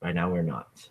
Right now we're not.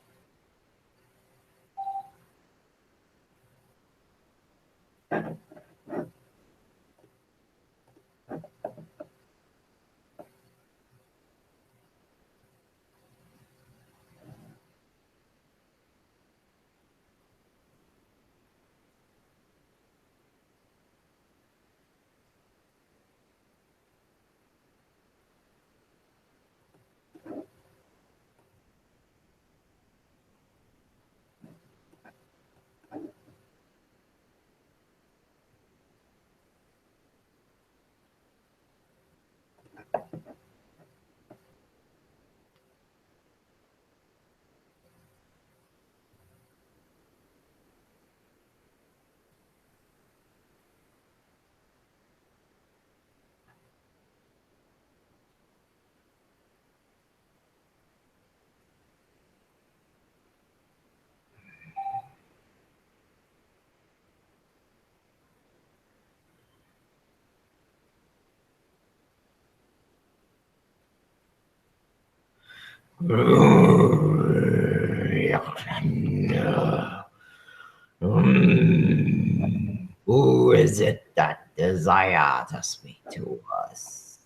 Who is it that desire to speak to us?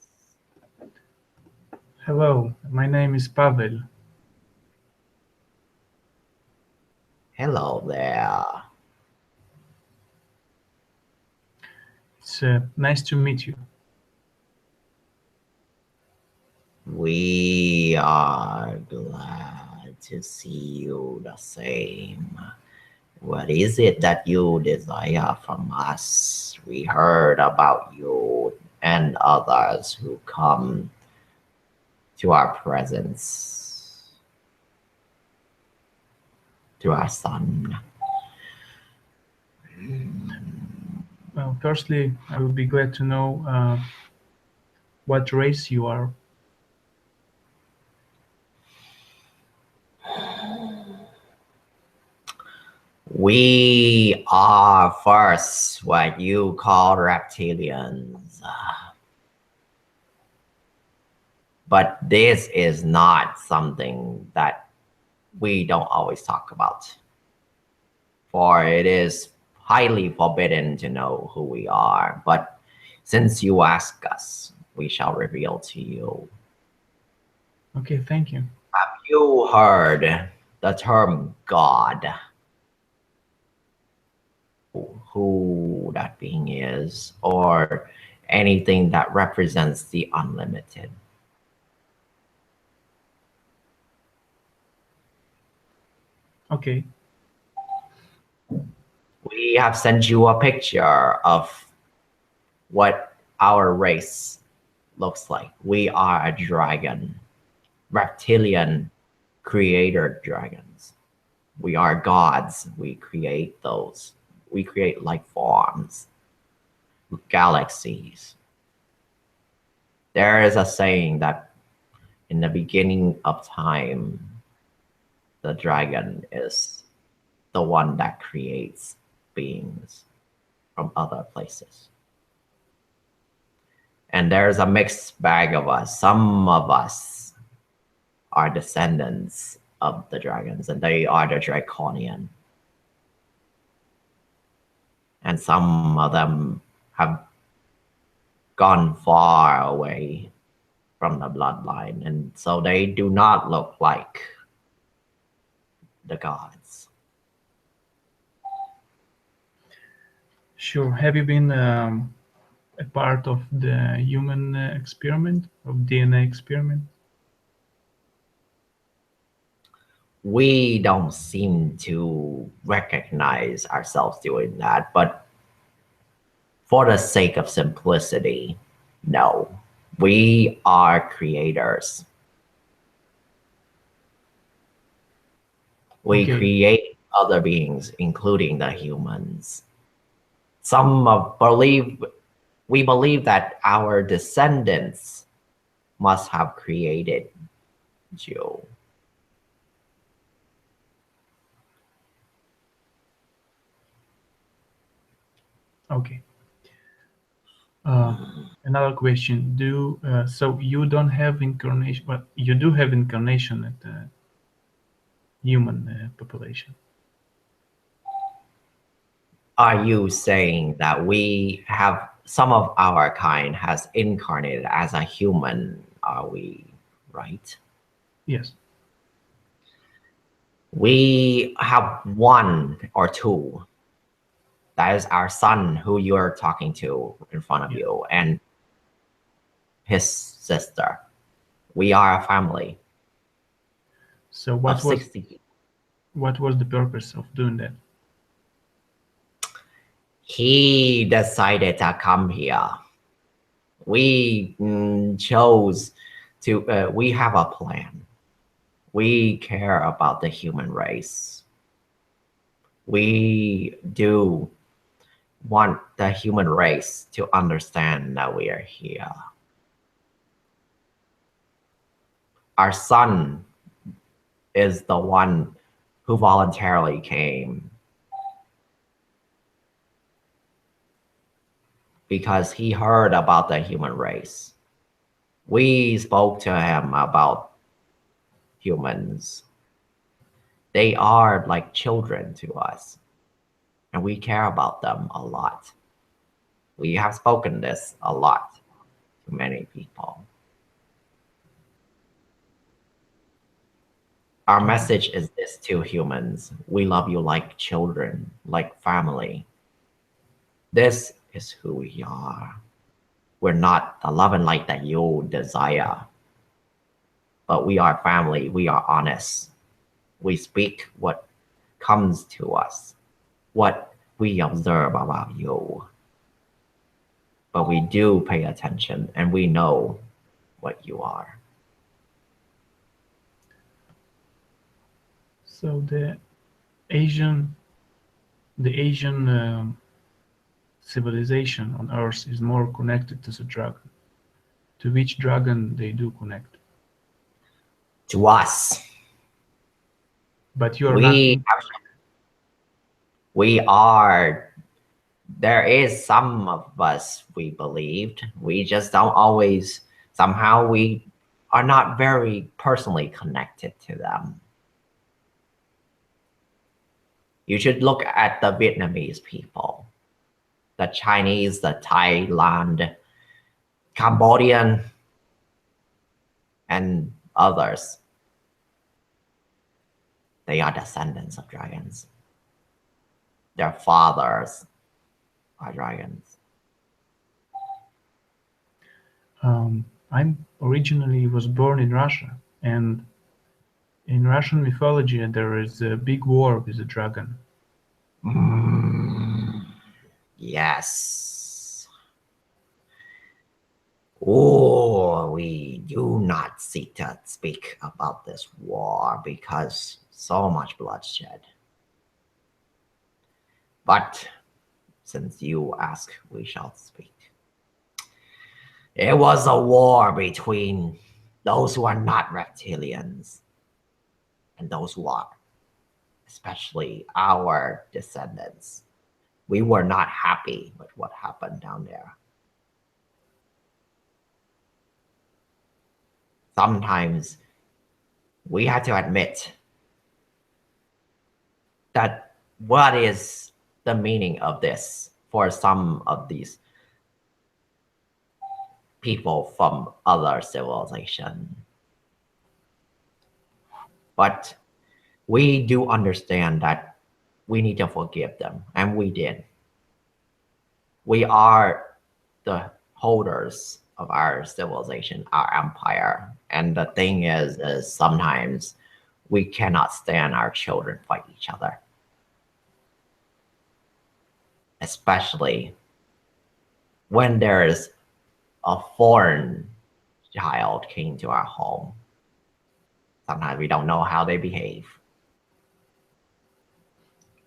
Hello, my name is Pavel. Hello there. It's nice to meet you. We are glad to see you the same. What is it that you desire from us? We heard about you and others who come to our presence, to our son. Well, firstly, I would be glad to know what race you are. We are first what you call reptilians. But this is not something that we don't always talk about. For it is highly forbidden to know who we are. But since you ask us, we shall reveal to you. Okay, thank you. Have you heard the term God? Who that being is, or anything that represents the unlimited? Okay. We have sent you a picture of what our race looks like. We are a dragon, reptilian creator dragons. We are gods. We create those. We create life forms, galaxies. There is a saying that in the beginning of time, the dragon is the one that creates beings from other places. And there's a mixed bag of us. Some of us are descendants of the dragons, and they are the Draconian. And some of them have gone far away from the bloodline, and so they do not look like the gods. Sure. Have you been a part of the human experiment, of DNA experiment? We don't seem to recognize ourselves doing that, but for the sake of simplicity, no. We are creators. We Okay. create other beings, including the humans. We believe that our descendants must have created you. Okay. Another question. So you don't have incarnation, but you do have incarnation at human population. Are you saying that we have some of our kind has incarnated as a human? Are we right? Yes. We have one or two. That is our son who you're talking to in front of you, and his sister. We are a family. So of 60. what was the purpose of doing that? He decided to come here. We chose to, we have a plan. We care about the human race. We do want the human race to understand that we are here. Our son is the one who voluntarily came because he heard about the human race. We spoke to him about humans. They are like children to us, and we care about them a lot. We have spoken this a lot to many people. Our message is this to humans: we love you like children, like family. This is who we are. We're not the love and light that you desire, but we are family. We are honest. We speak what comes to us, what we observe about you. But we do pay attention, and we know what you are. So the Asian civilization on Earth is more connected to the dragon. To which dragon they do connect? To us. But you are not. We are. There is some of us we believed. We just don't always. Somehow we are not very personally connected to them. You should look at the Vietnamese people, the Chinese, the Thailand, Cambodian, and others. They are descendants of dragons. Their fathers are dragons. I'm originally was born in Russia, and in Russian mythology there is a big war with a dragon. Yes. Oh, we do not seek to speak about this war because so much bloodshed. But since you ask, we shall speak. It was a war between those who are not reptilians and those who are, especially our descendants. We were not happy with what happened down there. Sometimes we had to admit that what is the meaning of this for some of these people from other civilization. But we do understand that we need to forgive them, and we did. We are the holders of our civilization, our empire. And the thing is sometimes we cannot stand our children fight each other. Especially when there is a foreign child came to our home. Sometimes we don't know how they behave.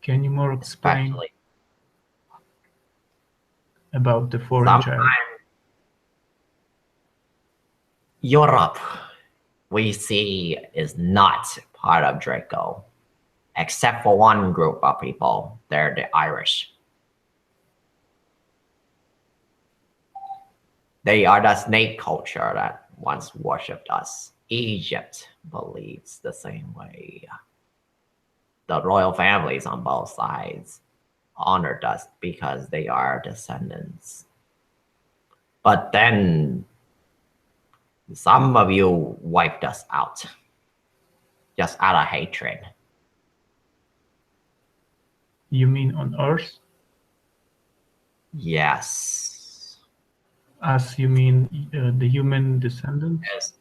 Can you more explain Especially about the foreign child? Europe, we see, is not part of Draco, except for one group of people. They're the Irish. They are the snake culture that once worshipped us. Egypt believes the same way. the royal families on both sides honored us because they are descendants. But then some of you wiped us out just out of hatred. You mean on Earth? Yes. As you mean the human descendants? Yes.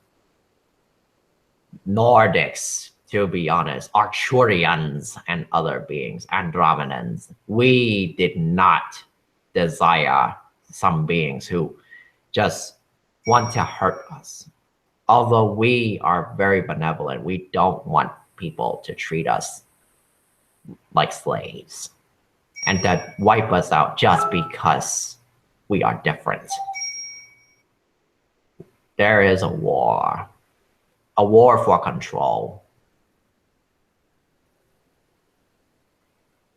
Nordics, to be honest, Arcturians and other beings, Andromedans. We did not desire some beings who just want to hurt us. Although we are very benevolent, we don't want people to treat us like slaves and to wipe us out just because we are different. There is a war for control.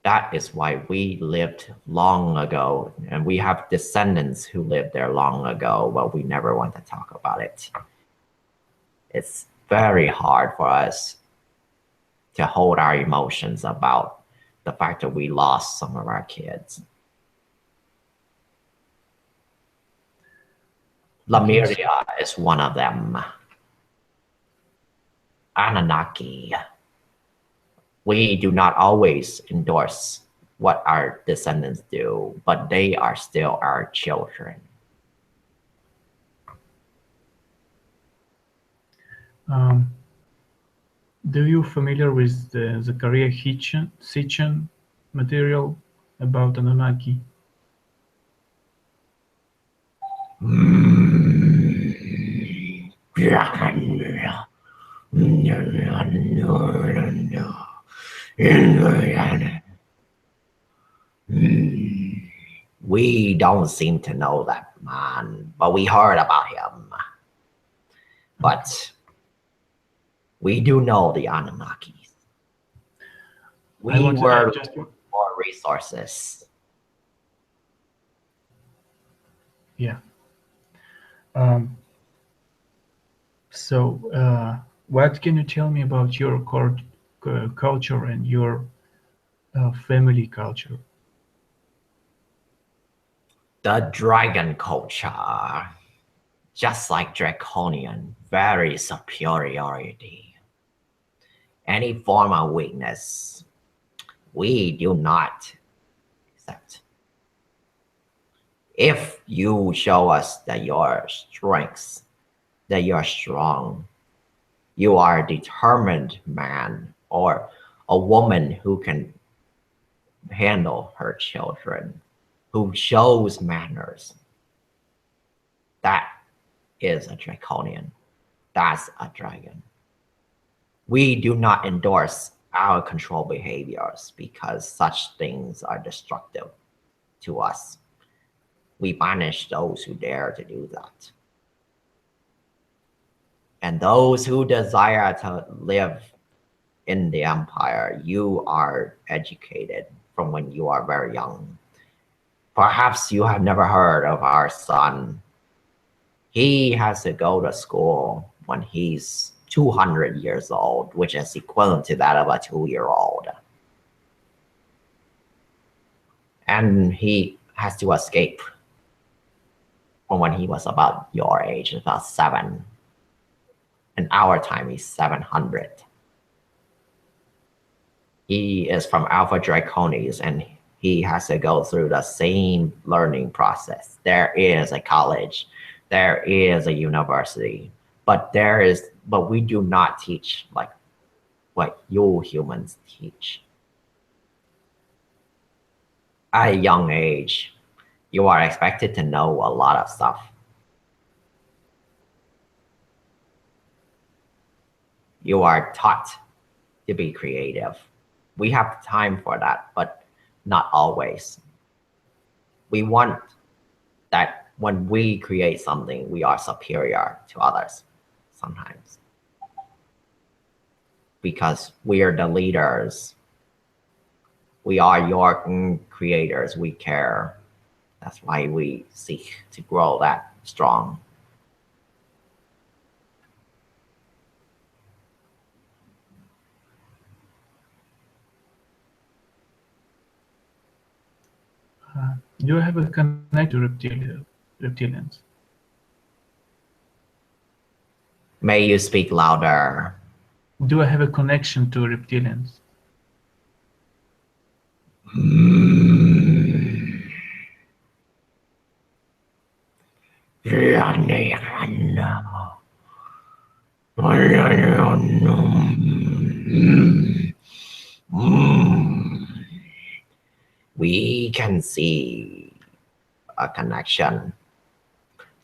That is why we lived long ago, and we have descendants who lived there long ago, but we never want to talk about it. It's very hard for us to hold our emotions about the fact that we lost some of our kids. Lemuria is one of them. Anunnaki. We do not always endorse what our descendants do, but they are still our children. Do you familiar with the Zachariah Sitchin material about Anunnaki? We don't seem to know that man, but we heard about him. But we do know the Anunnakis. We were more resources. Yeah. So, what can you tell me about your culture and your family culture? The dragon culture, just like Draconian, very superiority. Any form of weakness, we do not accept. If you show us that your strengths, that you're strong, you are a determined man or a woman who can handle her children, who shows manners, that is a Draconian. That's a dragon. We do not endorse our control behaviors because such things are destructive to us. We banish those who dare to do that. And those who desire to live in the empire, you are educated from when you are very young. Perhaps you have never heard of our son. He has to go to school when he's 200 years old, which is equivalent to that of a 2-year-old. And he has to escape from when he was about your age, about 7. In our time, he's 700. He is from Alpha Draconis, and he has to go through the same learning process. There is a college, there is a university, but we do not teach like what you humans teach. At a young age, you are expected to know a lot of stuff. You are taught to be creative. We have time for that, but not always. We want that when we create something, we are superior to others sometimes. Because we are the leaders. We are your creators. We care. That's why we seek to grow that strong. Do I have a connection to reptilians? May you speak louder. Do I have a connection to reptilians? We can see a connection.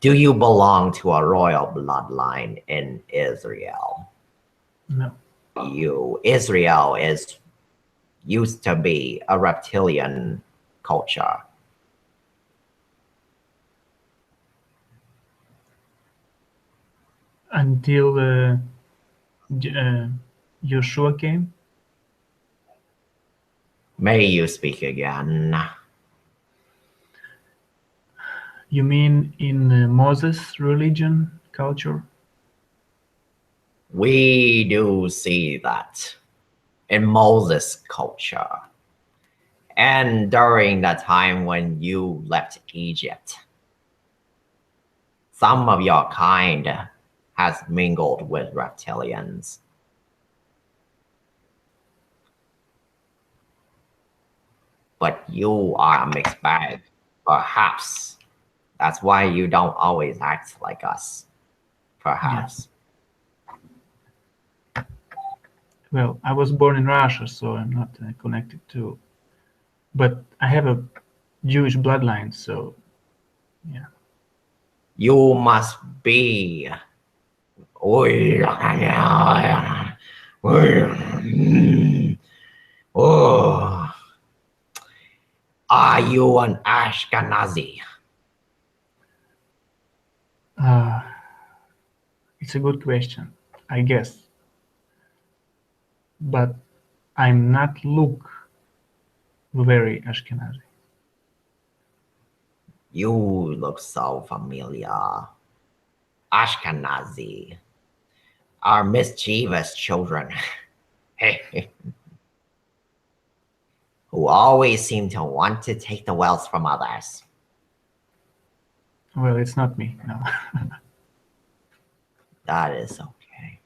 Do you belong to a royal bloodline in Israel? No. Israel used to be a reptilian culture. Until Yeshua came? May you speak again. You mean in Moses' religion, culture? We do see that in Moses' culture. And during the time when you left Egypt, some of your kind has mingled with reptilians. But you are a mixed bag. Perhaps that's why you don't always act like us. Perhaps. Yeah. Well, I was born in Russia, so I'm not connected to. But I have a Jewish bloodline, so yeah. You must be. Oh, are you an Ashkenazi? It's a good question, I guess. But I'm not look very Ashkenazi. You look so familiar. Ashkenazi are mischievous children who always seem to want to take the wealth from others. Well, it's not me, no. That is okay.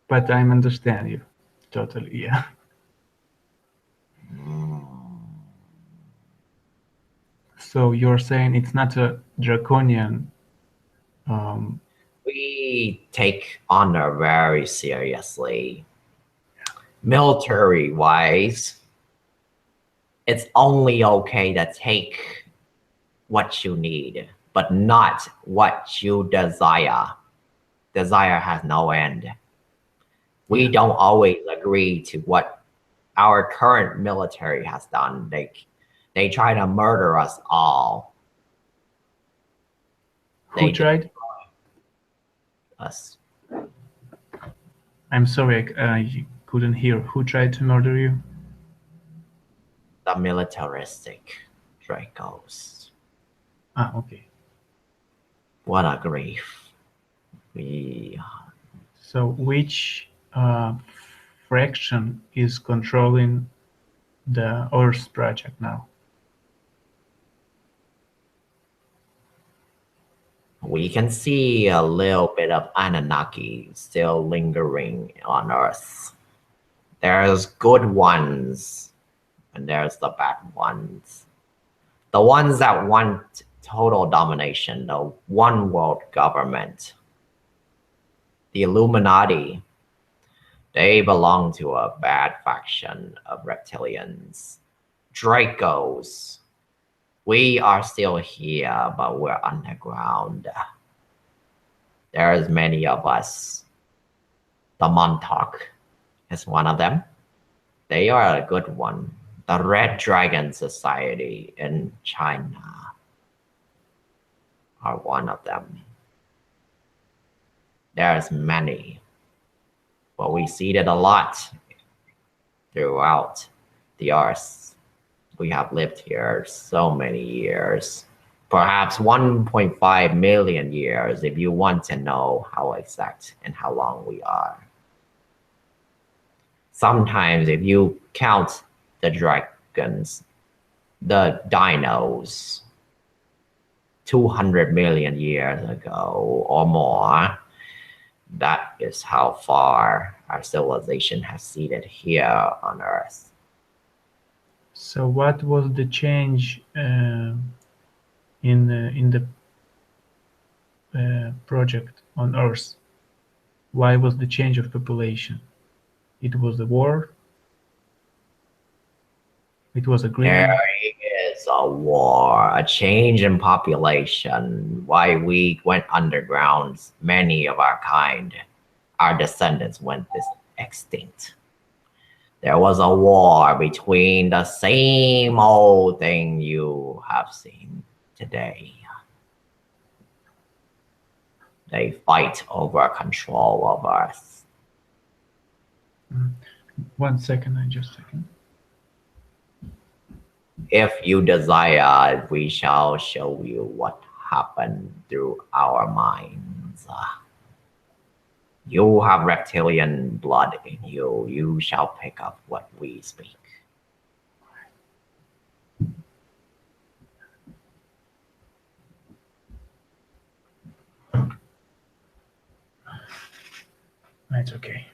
But I understand you totally, yeah. So you're saying it's not a draconian. We take honor very seriously. Military wise, it's only okay to take what you need, but not what you desire. Desire has no end. We don't always agree to what our current military has done. They try to murder us all. Who tried? Us. I'm sorry, I couldn't hear. Who tried to murder you? The militaristic Dracos. Ah, okay. What a grief. So which fraction is controlling the Earth project now? We can see a little bit of Anunnaki still lingering on Earth. There's good ones and there's the bad ones. The ones that want total domination, the one world government, the Illuminati, they belong to a bad faction of reptilians. Dracos. We are still here, but we're underground. There's many of us. The Montauk is one of them. They are a good one. The Red Dragon Society in China are one of them. There's many, but we see it a lot throughout the earth. We have lived here so many years, perhaps 1.5 million years if you want to know how exact and how long we are. Sometimes if you count the dragons, the dinos 200 million years ago or more. That is how far our civilization has seeded here on Earth. So what was the change in the project on Earth? Why was the change of population? It was the war? It was agreement? There is a war, a change in population. Why we went underground, many of our kind, our descendants went extinct. There was a war between the same old thing you have seen today. They fight over control of Earth. 1 second, just a second. If you desire, we shall show you what happened through our minds. You have reptilian blood in you. You shall pick up what we speak. It's okay.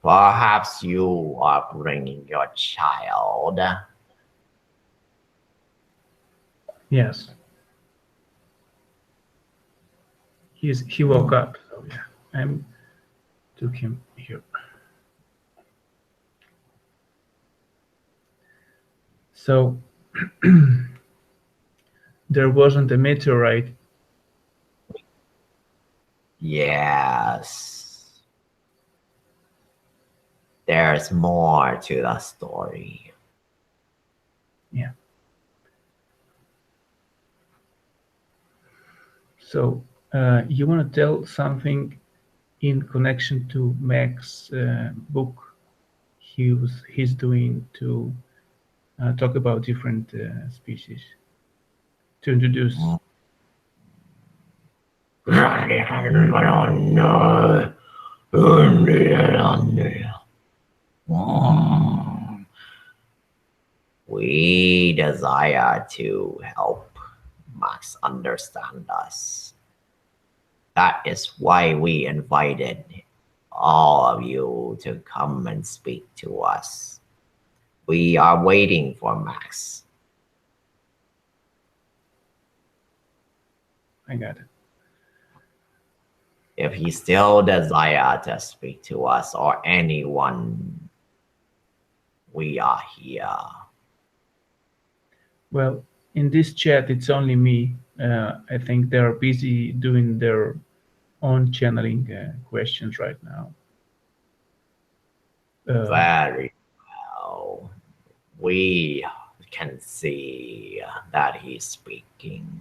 Perhaps you are bringing your child. Yes. He woke up. So yeah, I took him here. So there wasn't a meteorite. Yes. There's more to the story. Yeah. So you want to tell something in connection to Mac's book he's doing to talk about different species to introduce. We desire to help Max understand us. That is why we invited all of you to come and speak to us. We are waiting for Max. I got it. If he still desires to speak to us or anyone, we are here. Well, in this chat, it's only me. I think they're busy doing their own channeling questions right now. Very well. We can see that he's speaking.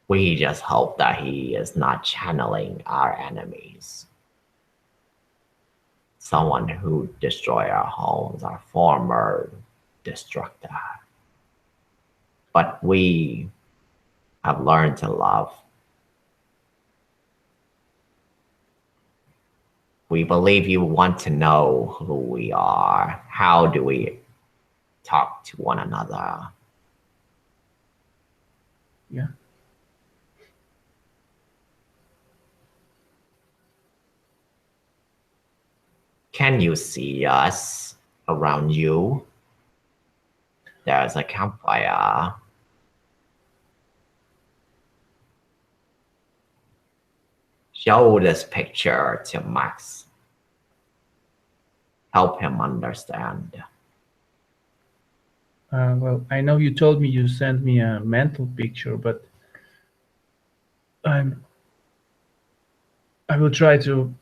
We just hope that he is not channeling our enemies. Someone who destroyed our homes, our former destructor. But we have learned to love. We believe you want to know who we are. How do we talk to one another? Yeah. Can you see us around you? There's a campfire. Show this picture to Max. Help him understand. Well, I know you told me you sent me a mental picture, but I will try to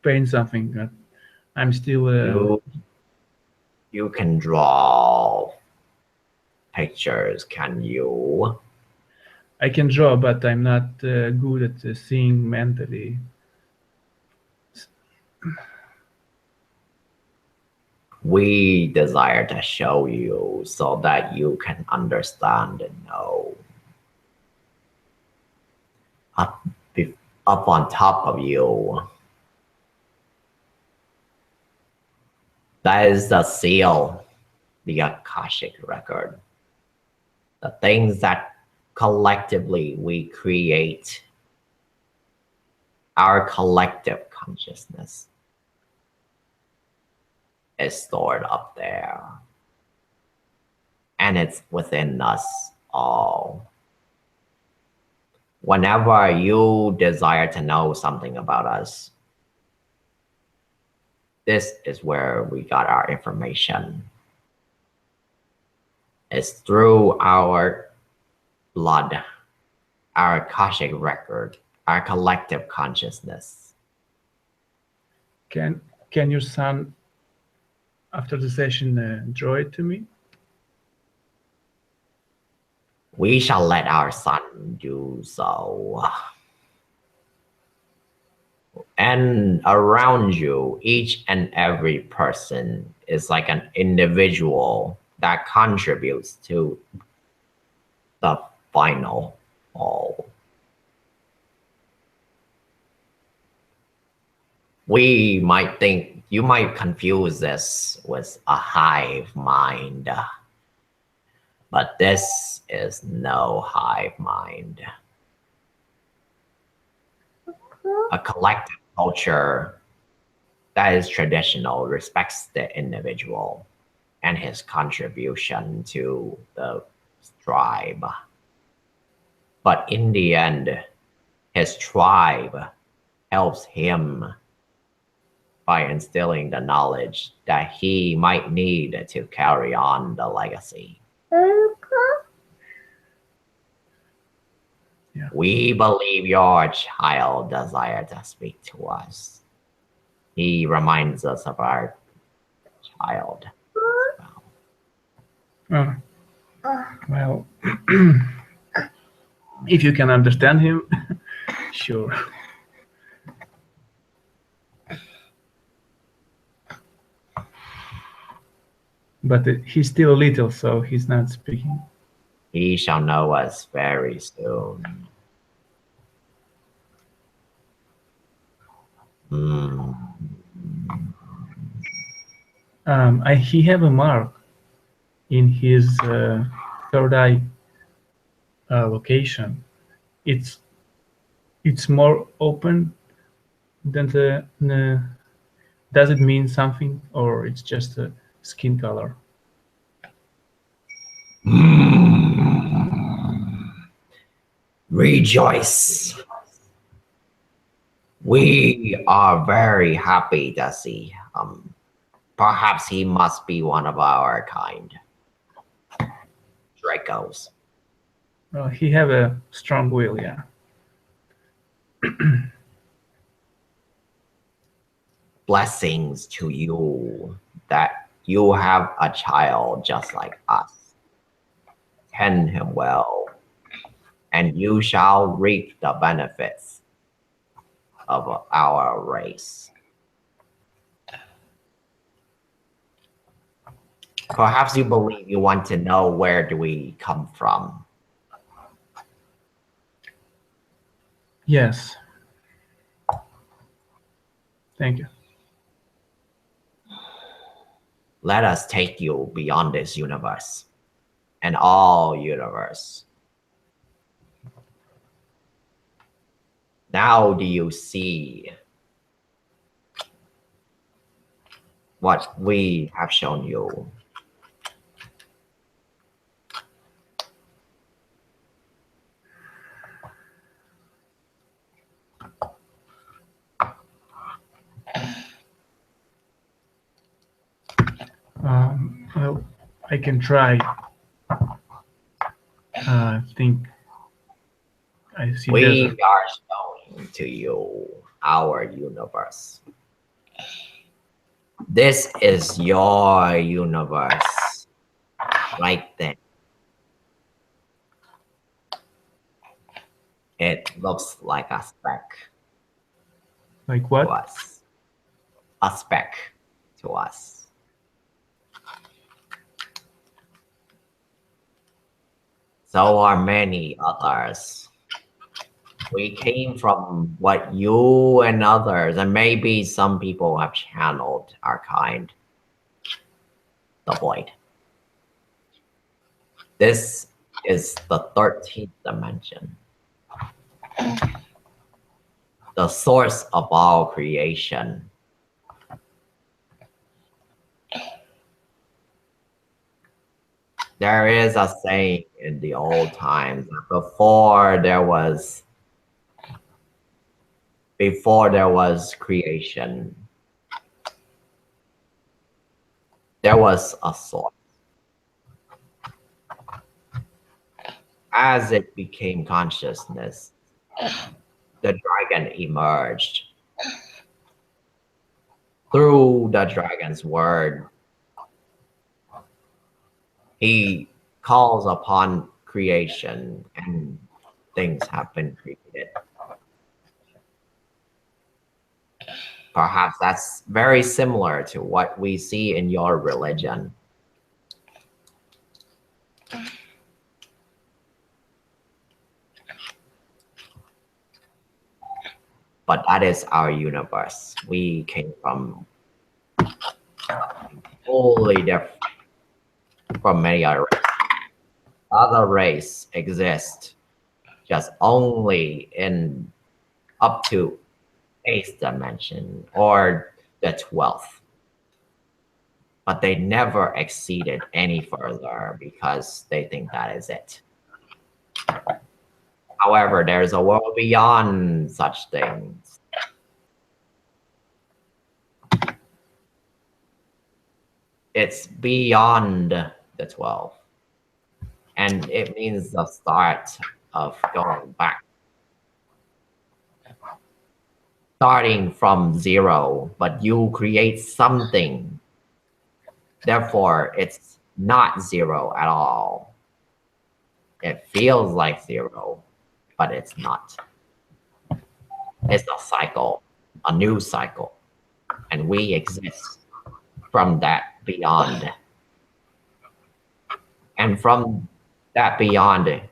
paint something. I'm still. You can draw pictures, can you? I can draw, but I'm not good at seeing mentally. We desire to show you so that you can understand and know. Up, up on top of you, that is the seal, the Akashic record. The things that collectively we create, our collective consciousness is stored up there. And it's within us all. Whenever you desire to know something about us, this is where we got our information. It's through our blood, our Akashic record, our collective consciousness. Can your son, after the session, draw it to me? We shall let our son do so. And around you, each and every person is like an individual that contributes to the final whole. We might think, you might confuse this with a hive mind, but this is no hive mind. A collective culture that is traditional respects the individual and his contribution to the tribe. But in the end, his tribe helps him by instilling the knowledge that he might need to carry on the legacy. Yeah. We believe your child desires to speak to us. He reminds us of our child as well. Well, if you can understand him, sure. But he's still little, so he's not speaking. He shall know us very soon. He have a mark in his third eye location. It's more open than the. Does it mean something, or it's just a skin color? Rejoice. We are very happy to see him. Perhaps he must be one of our kind. Dracos. Well, he have a strong will, yeah. Blessings to you that you have a child just like us. Tend him well, and you shall reap the benefits of our race. Perhaps you believe you want to know where do we come from. Yes. Thank you. Let us take you beyond this universe and all universe. Now do you see what we have shown you? Well, I can try. I think I see. We are showing to you our universe. This is your universe, right there. It looks like a speck. Like what? To us. A speck to us. So are many others. We came from what you and others, and maybe some people have channeled our kind, the void. This is the 13th dimension, the source of all creation. There is a saying in the old times, before there was creation, there was a source. As it became consciousness, the dragon emerged. Through the dragon's word, he calls upon creation, and things have been created. Perhaps that's very similar to what we see in your religion. But that is our universe. We came from totally different from many other races. Other races exist just only in up to 8th dimension or the 12th. But they never exceeded any further because they think that is it. However, there's a world beyond such things. It's beyond the 12. And it means the start of going back. Starting from 0, but you create something. Therefore, it's not 0 at all. It feels like 0, but it's not. It's a cycle, a new cycle. And we exist from that beyond. And from that beyond,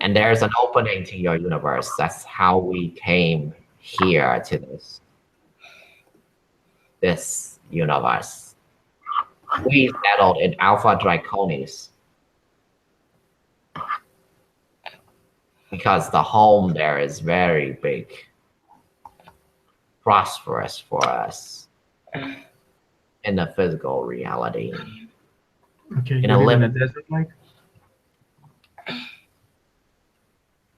and there's an opening to your universe. That's how we came here to this universe. We settled in Alpha Draconis because the home there is very big, prosperous for us in the physical reality. Okay, you live in a desert like?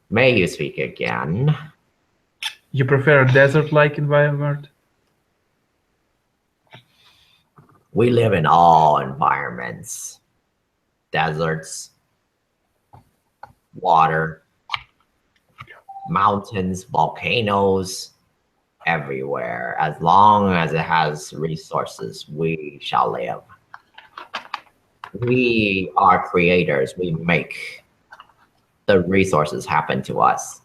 May you speak again? You prefer a desert-like environment? We live in all environments. Deserts, water, mountains, volcanoes, everywhere. As long as it has resources, we shall live. We are creators. We make the resources happen to us.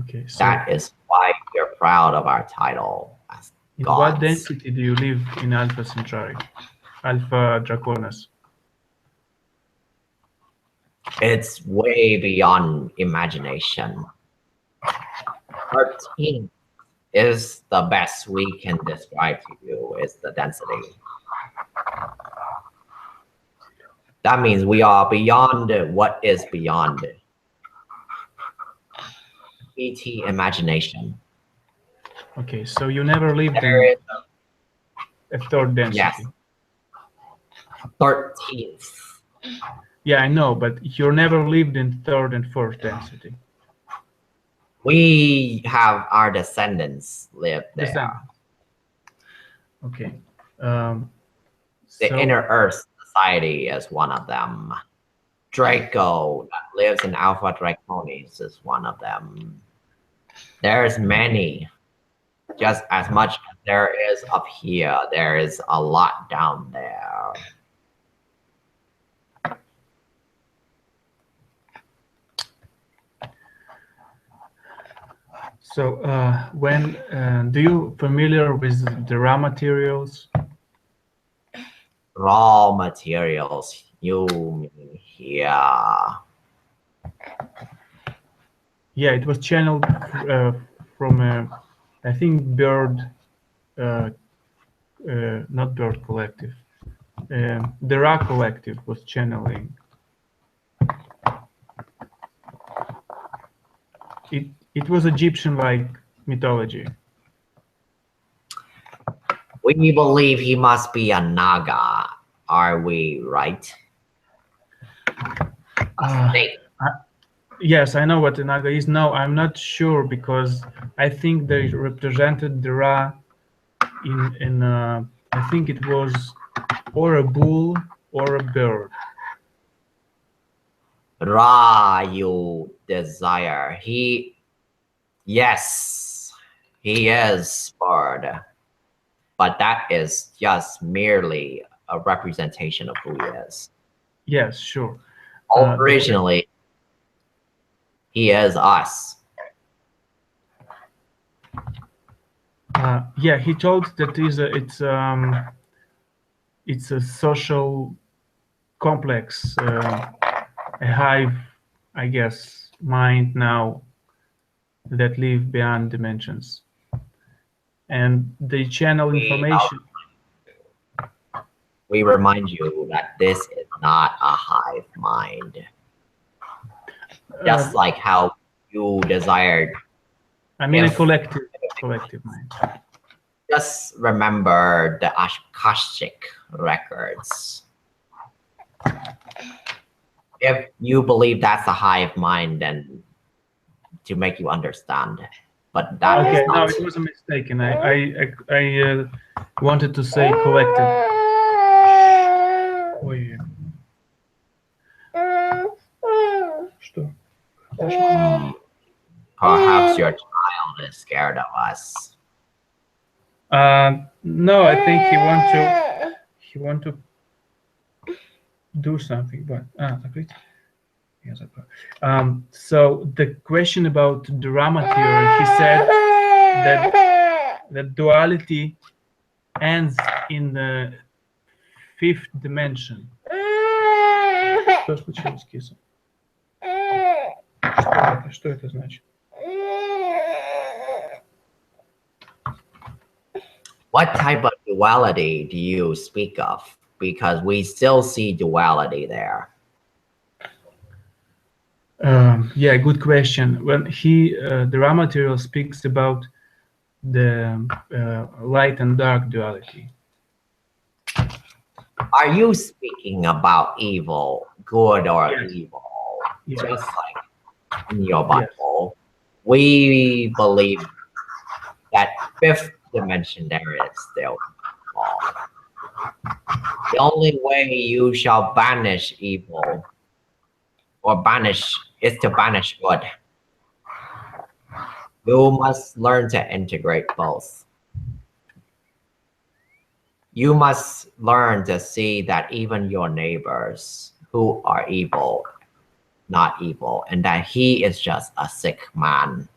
Okay, so that is why we're proud of our title as in gods. what density do you live in Alpha Centauri, Alpha Draconis? It's way beyond imagination. 13 is the best we can describe to you, is the density. That means we are beyond what is beyond ET imagination. Okay, so you never lived in a third density? Yes. 13th. Yeah, I know, but you never lived in third and fourth density. We have our descendants live there. Okay. The Inner Earth Society is one of them. Draco that lives in Alpha Draconis is one of them. There's many. Just as much as there is up here, there is a lot down there. So when do you familiar with the raw materials? Raw materials, You mean here? Yeah, it was channeled from I think Bird, not Bird Collective. The Ra Collective was channeling. It was Egyptian-like mythology. We believe he must be a Naga. Are we right? A snake. Yes, I know what the Naga is. No, I'm not sure because I think they represented the Ra in I think it was or a bull or a bird. Ra, you desire. Yes, he is bird. But that is just merely a representation of who he is. Yes, sure. Originally, he is us. Yeah, he told that it's a social complex, a hive, I guess, mind now that live beyond dimensions, and they channel information. We remind you that this is not a hive mind. Just like how you desired. I mean, a collective mind. Just remember the Akashic records. If you believe that's a hive mind, then to make you understand. But that is not. No, it was a mistake, and I wanted to say collective. Ой. Что? Perhaps your child is scared of us. No, I think he want to do something, but закрыть. Yeah, so the question about the drama theory, he said that duality ends in the 5th dimension. Что случилось, киса? Что это значит? What type of duality do you speak of? Because we still see duality there. Yeah, good question. When the raw material speaks about the light and dark duality. Are you speaking about evil, good or Yes. evil? Yes. Just like in your Bible, we believe that 5th dimension there is still evil. The only way you shall banish evil or banish is to banish good. You must learn to integrate both. You must learn to see that even your neighbors who are evil, not evil, and that he is just a sick man.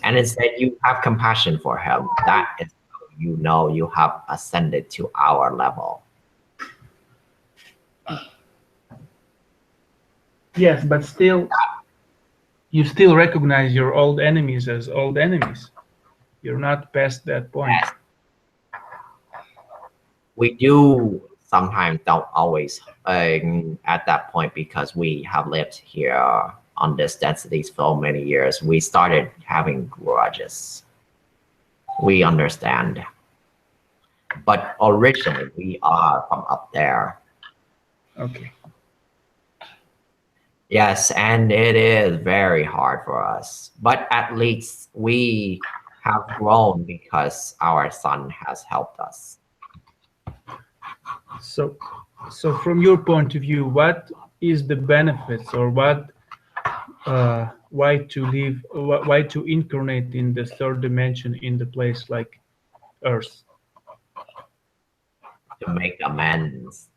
And instead you have compassion for him. That is how you know you have ascended to our level. Yes, but still, you still recognize your old enemies as old enemies. You're not past that point. Yes. We do sometimes don't always at that point because we have lived here on this density for many years. We started having grudges. We understand. But originally we are from up there. Okay. Yes, and it is very hard for us. But at least we have grown because our son has helped us. So from your point of view, what is the benefits, or why to incarnate in the 3rd dimension in the place like Earth? To make amends,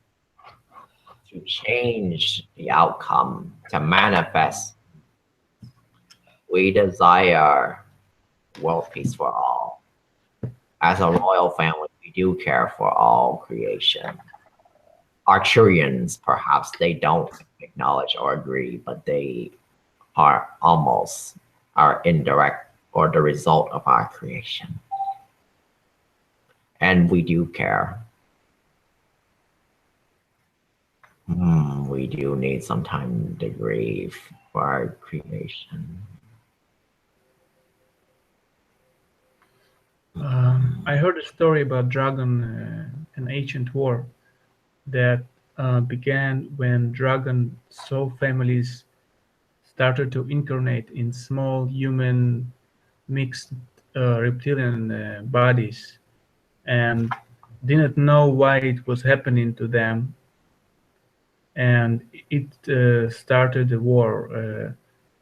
to change the outcome, to manifest. We desire world peace for all. As a royal family, we do care for all creation. Arcturians, perhaps they don't acknowledge or agree, but they are almost our indirect or the result of our creation. And we do care. We do need some time to grieve for our creation. I heard a story about dragon, an ancient war that began when dragon soul families started to incarnate in small human mixed reptilian bodies and didn't know why it was happening to them, and it started a war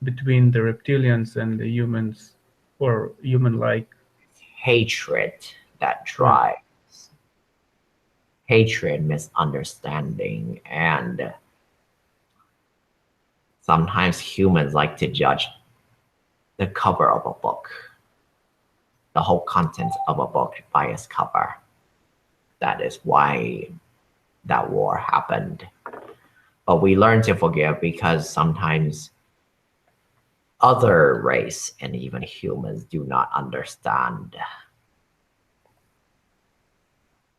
between the reptilians and the humans, or human-like. Hatred that drives. Hatred, misunderstanding, and sometimes humans like to judge the cover of a book, the whole content of a book by its cover. That is why that war happened. But we learn to forgive because sometimes other race and even humans do not understand.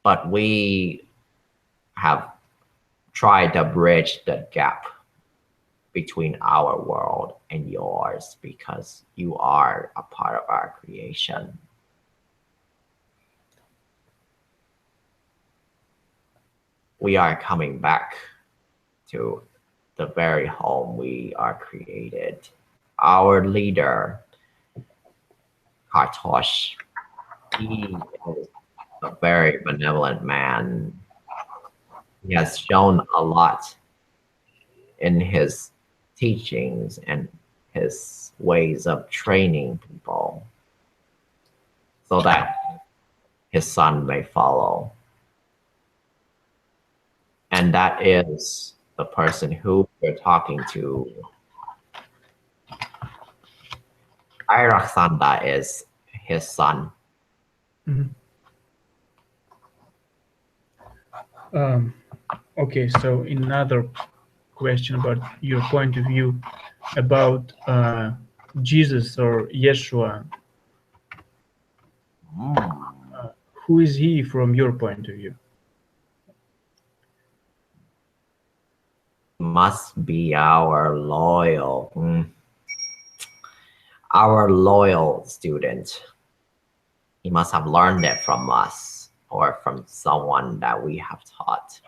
But we have tried to bridge the gap between our world and yours because you are a part of our creation. We are coming back to the very home we are created. Our leader, Kartosh, he is a very benevolent man. He has shown a lot in his teachings and his ways of training people so that his son may follow. And that is the person who we're talking to. Iraksanda is his son. Okay, so another question about your point of view about Jesus or Yeshua. Who is he from your point of view? Must be our loyal student. He must have learned it from us or from someone that we have taught.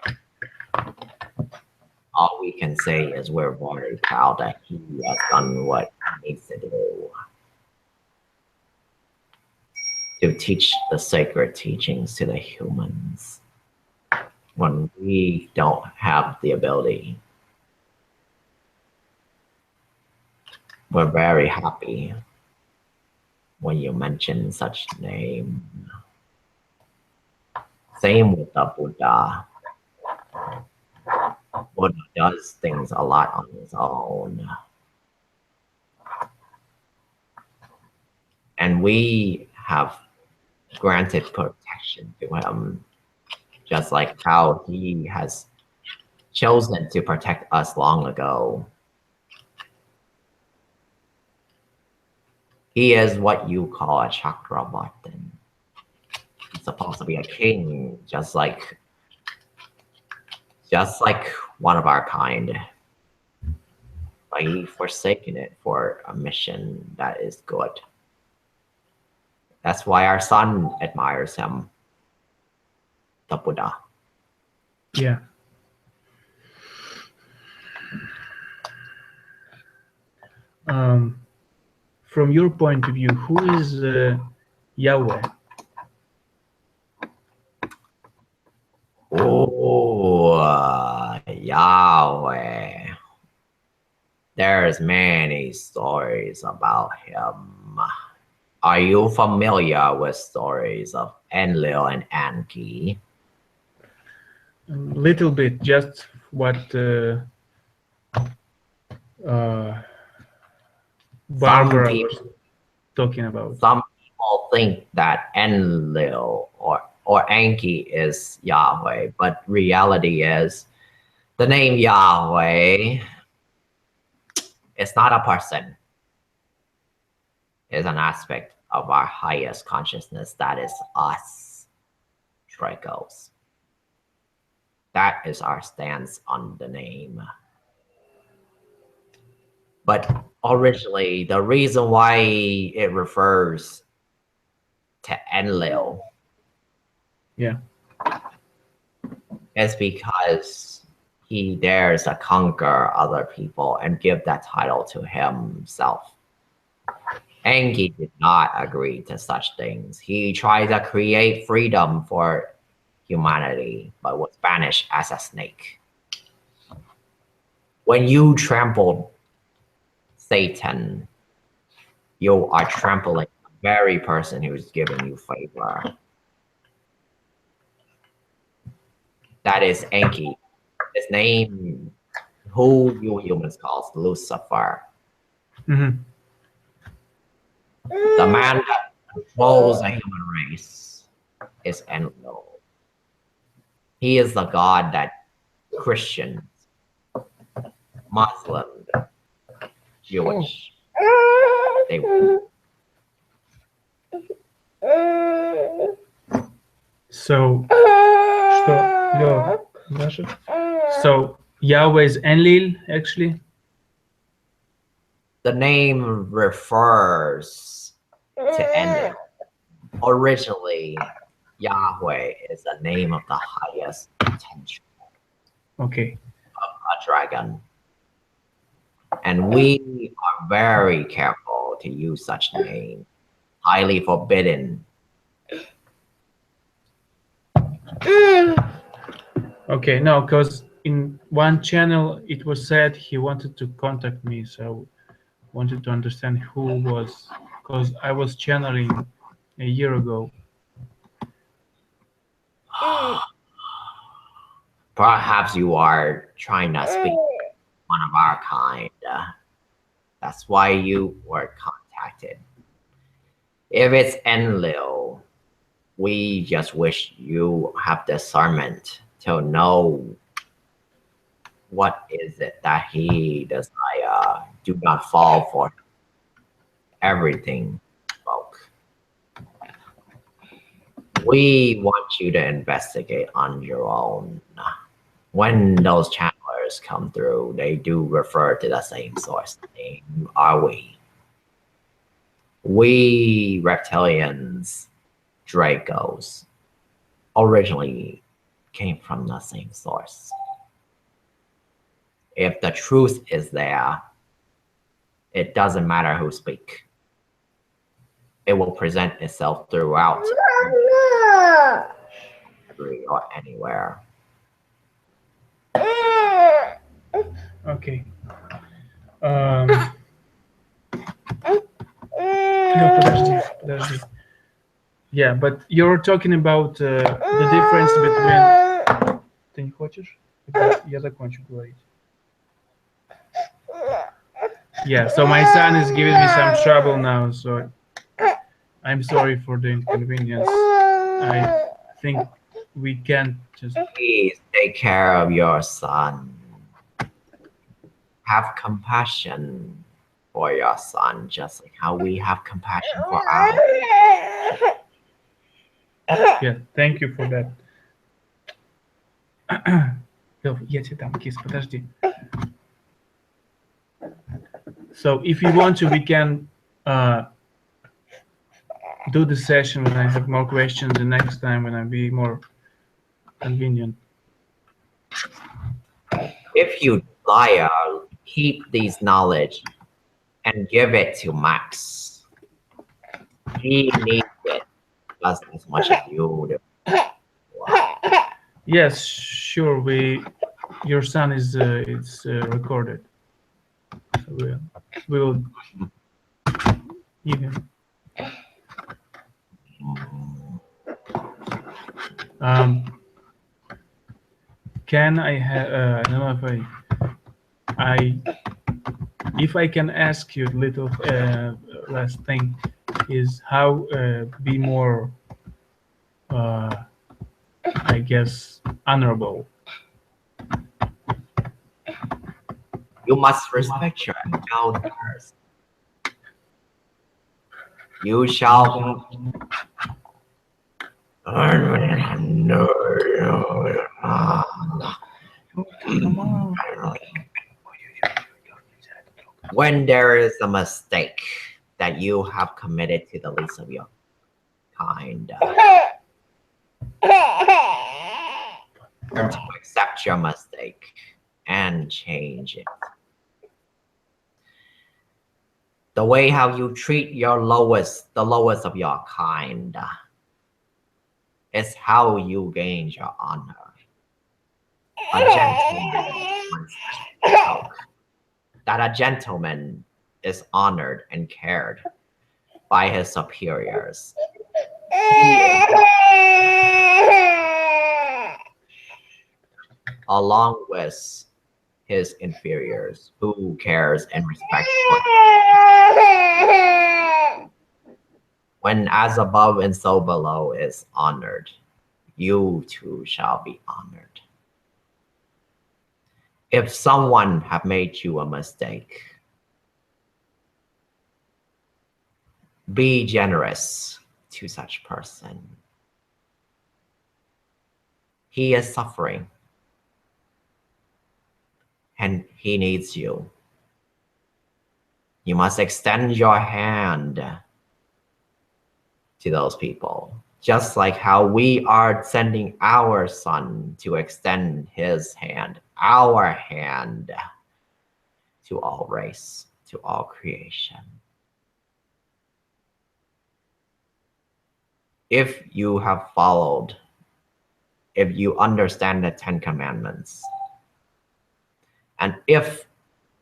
All we can say is we're very proud that he has done what he needs to do to teach the sacred teachings to the humans when we don't have the ability. We're very happy when you mention such name. Same with the Buddha. Buddha does things a lot on his own. And we have granted protection to him, just like how he has chosen to protect us long ago. He is what you call a Chakravartin. He's supposed to be a king, just like one of our kind. But he forsaken it for a mission that is good. That's why our son admires him, the Buddha. Yeah. From your point of view, who is Yahweh? Oh, Yahweh. There's many stories about him. Are you familiar with stories of Enlil and Enki? A little bit, just what Barbara was talking about. Some people think that Enlil or or Enki is Yahweh, but reality is the name Yahweh is not a person. It's an aspect of our highest consciousness, that is us, Dracos. That is our stance on the name. But originally, the reason why it refers to Enlil, yeah, is because he dares to conquer other people and give that title to himself. Enki did not agree to such things. He tried to create freedom for humanity, but was banished as a snake. When you trampled Satan, you are trampling the very person who's giving you favor. That is Enki. His name, who you humans call Lucifer. mm-hmm. The man that controls the human race is Enlil. He is the god that Christians, Muslims, Jewish, they So, so Yahweh's Enlil, actually? the name refers to Enlil. Originally, Yahweh is the name of the highest potential Okay. of a dragon. And we are very careful to use such name. Highly forbidden. Okay, no, because in one channel it was said he wanted to contact me, so wanted to understand who was, because I was channeling a year ago. Perhaps you are trying to speak one of our kind. That's why you were contacted. If it's Enlil, we just wish you have discernment to know what is it that he desire. Do not fall for everything, folk. We want you to investigate on your own. When those channelers come through, they do refer to the same source name, are we? We reptilians, Dracos, originally came from the same source. If the truth is there, it doesn't matter who speak. It will present itself throughout or anywhere. Okay. No, подожди. Yeah, but you're talking about the difference between... Ты не хочешь? Я закончу говорить. Yeah, so my son is giving me some trouble now, so I'm sorry for the inconvenience. I think we can't just... Please take care of your son. Have compassion for your son, just like how we have compassion for ours. Yeah, thank you for that. Я тебе дам, кис, подожди. So if you want to, we can do the session when I have more questions the next time when I'll be more convenient. If you desire, keep these knowledge and give it to Max. He needs it just as much as you do. Wow. Yes, sure. Your son is it's recorded. So we'll give him. Can I have? I don't know if I can ask you a little last thing is how be more I guess, honorable. You must respect your elders. You shall. When there is a mistake that you have committed to the least of your kind, learn to accept your mistake and change it. The way how you treat your the lowest of your kind, is how you gain your honor. A gentleman once spoke that a gentleman is honored and cared by his superiors. Along with his inferiors, who cares and respects for him. When as above and so below is honored, you too shall be honored. If someone have made you a mistake, be generous to such person. He is suffering, and he needs you. You must extend your hand to those people, just like how we are sending our son to extend his hand, our hand, to all race, to all creation. If you have followed, if you understand the 10 Commandments, and if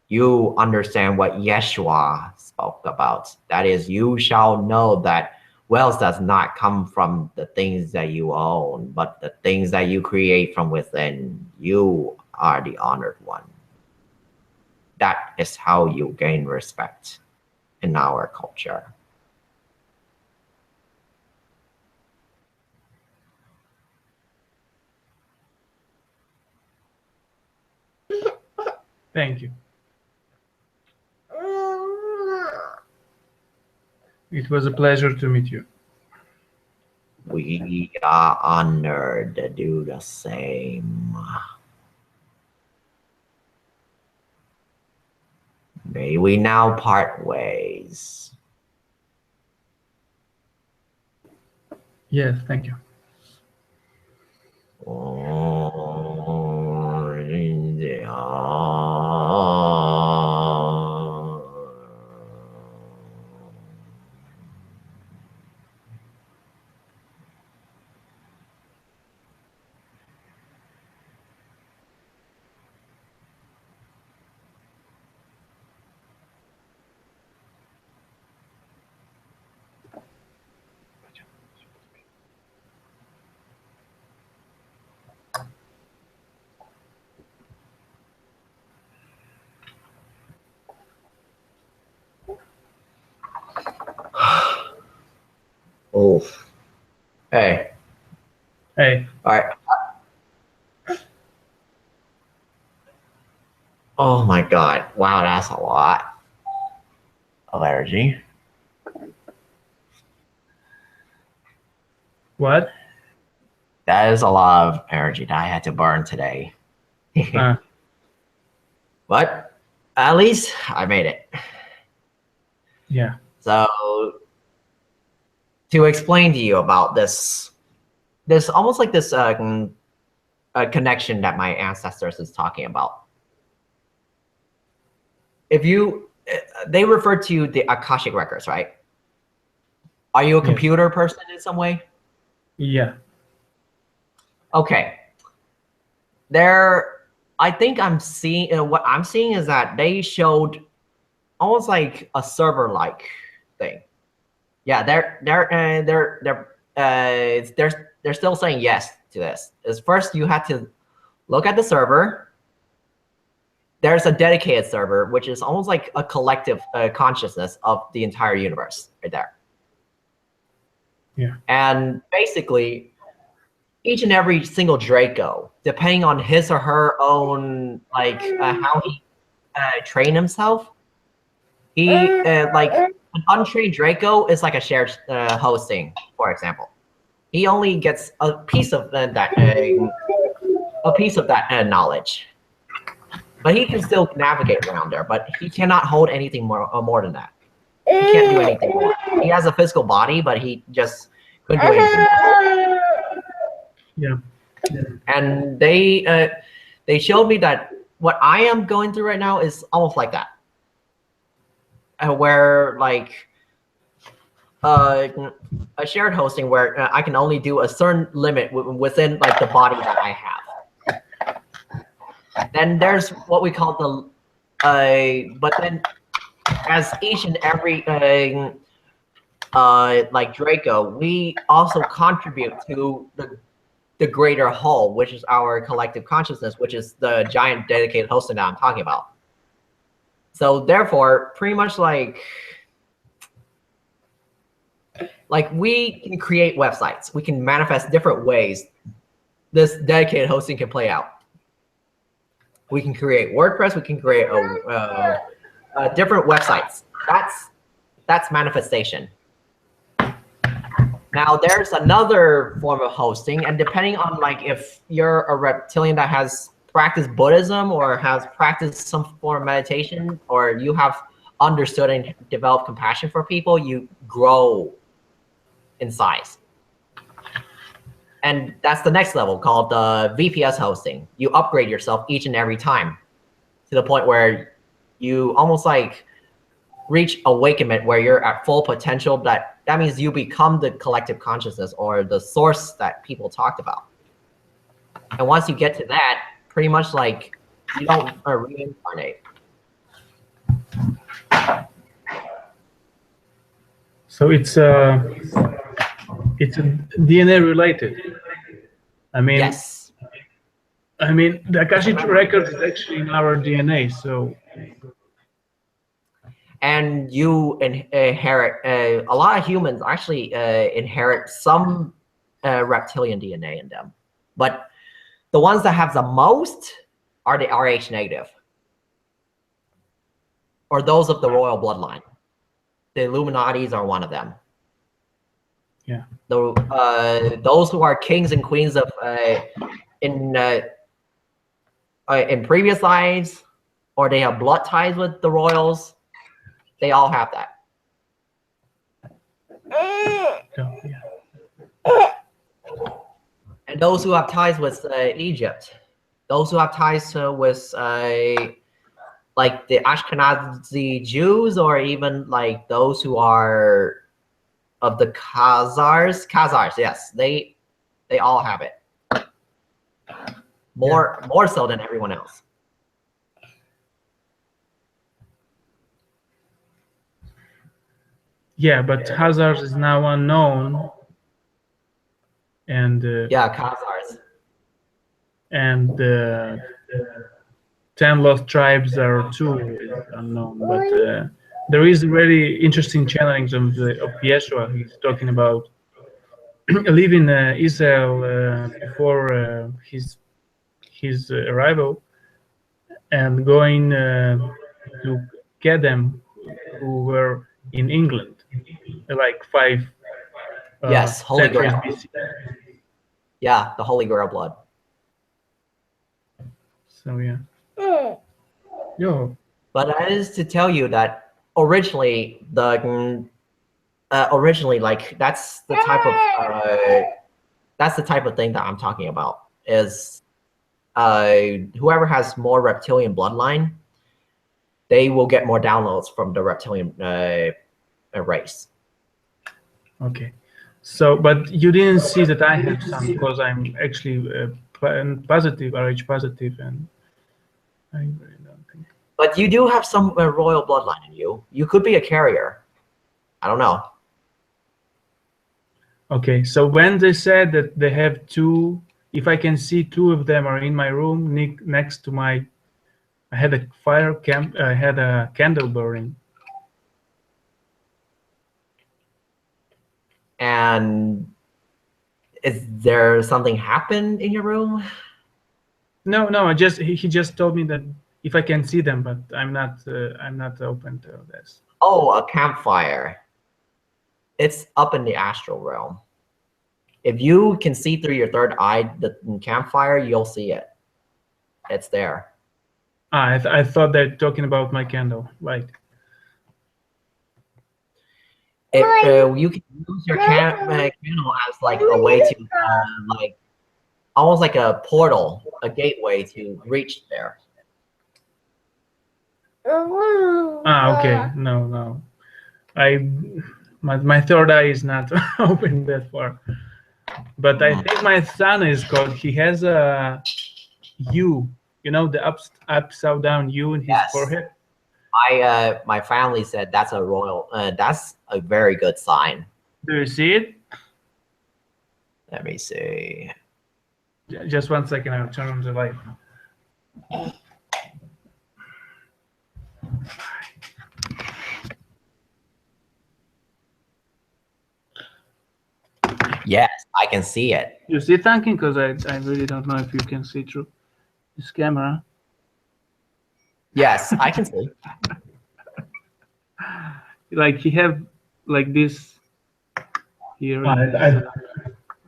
you understand what Yeshua spoke about, that is, you shall know that wealth does not come from the things that you own, but the things that you create from within. You are the honored one. That is how you gain respect in our culture. Thank you. It was a pleasure to meet you. We are honored to do the same. May we now part ways. Yes, thank you. Oh, hey. Hey. All right. Oh my God. Wow, that's a lot of energy. What? That is a lot of energy that I had to burn today. But at least I made it. Yeah. So to explain to you about this almost like this connection that my ancestors is talking about. If you, they refer to the Akashic records, right? Are you a computer person in some way? Yeah. Okay. I think I'm seeing, what I'm seeing is that they showed almost like a server-like thing. Yeah, they're still saying yes to this. Is first you have to look at the server. There's a dedicated server, which is almost like a collective consciousness of the entire universe right there. Yeah. And basically, each and every single Draco, depending on his or her own how he train himself, he like an untrained Draco is like a shared hosting, for example. He only gets a piece of that knowledge, but he can still navigate around there. But he cannot hold anything more than that. He can't do anything more. He has a physical body, but he just couldn't do anything more. Yeah. And they showed me that what I am going through right now is almost like that, where like a shared hosting where I can only do a certain limit within like the body that I have. Then there's what we call the but then as each and every like Draco, we also contribute to the greater whole, which is our collective consciousness, which is the giant dedicated hosting that I'm talking about. So therefore, pretty much like we can create websites, we can manifest different ways this dedicated hosting can play out. We can create WordPress, we can create different websites. That's manifestation. Now there's another form of hosting, and depending on like if you're a reptilian that has practiced Buddhism or has practiced some form of meditation, or you have understood and developed compassion for people, you grow in size. And that's the next level called the VPS hosting. You upgrade yourself each and every time to the point where you almost like reach awakenment where you're at full potential. That means you become the collective consciousness or the source that people talked about. And once you get to that, pretty much like you don't reincarnate. So it's DNA related. I mean, yes. I mean, the Akashic record is actually in our DNA. So, and you inherit a lot of humans actually inherit some reptilian DNA in them, but the ones that have the most are the RH negative, or those of the royal bloodline. The Illuminatis are one of them. Yeah. Those who are kings and queens of in previous lives, or they have blood ties with the royals, they all have that. Oh, yeah. And those who have ties with Egypt, those who have ties with like the Ashkenazi Jews, or even like those who are of the Khazars, yes, they all have it. More so than everyone else. Yeah, but Khazars is now unknown. And yeah, Khazars. And 10 lost tribes are too unknown, but there is very interesting channelings of Yeshua. He's talking about leaving Israel before his arrival and going to get them who were in England, like 5 yes, Holy Grail. BC. Yeah, the Holy Grail blood. So yeah. Yo. But that is to tell you that originally like that's the type of thing that I'm talking about, is whoever has more reptilian bloodline, they will get more downloads from the reptilian race. Okay. So, but you didn't see that I have some, because I'm actually positive, RH positive, and I really don't think. But you do have some royal bloodline in you. You could be a carrier. I don't know. Okay, so when they said that they have 2, if I can see 2 of them are in my room next to my, I had a fire camp, I had a candle burning. And Is there something happened in your room? No, no. He just told me that if I can see them, but I'm not open to this. Oh, a campfire. It's up in the astral realm. If you can see through your third eye, the campfire, you'll see it. It's there. I thought they're talking about my candle, right? You can use your candle as like a way to like almost like a portal, a gateway to reach there. Okay. No. My third eye is not open that far. But I think my son is called. He has a U. You know, the upside down U in his forehead. My family said that's a royal. That's a very good sign. Do you see it? Let me see. Just 1 second. I'll turn on the light. Yes, I can see it. You see thinking? Because I really don't know if you can see through this camera. Yes, I can see. Like he have like this here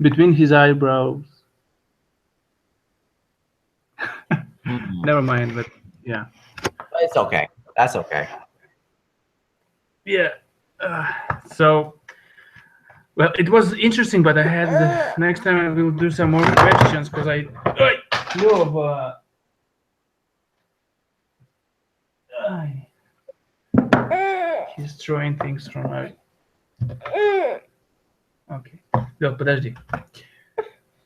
between his eyebrows. Never mind, but yeah. It's okay. That's okay. Yeah. So, well, it was interesting, but I had next time I will do some more questions because I love. He's throwing things from my. Okay. No, подожди.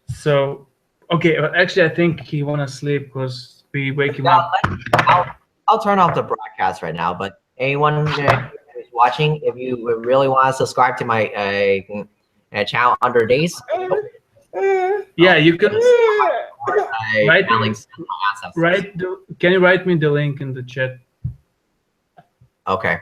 So, okay. Actually, I think he wanna sleep because we wake him up. I'll turn off the broadcast right now. But anyone who's watching, if you really want to subscribe to my channel under these, yeah, you can. Can you write me the link in the chat? Okay.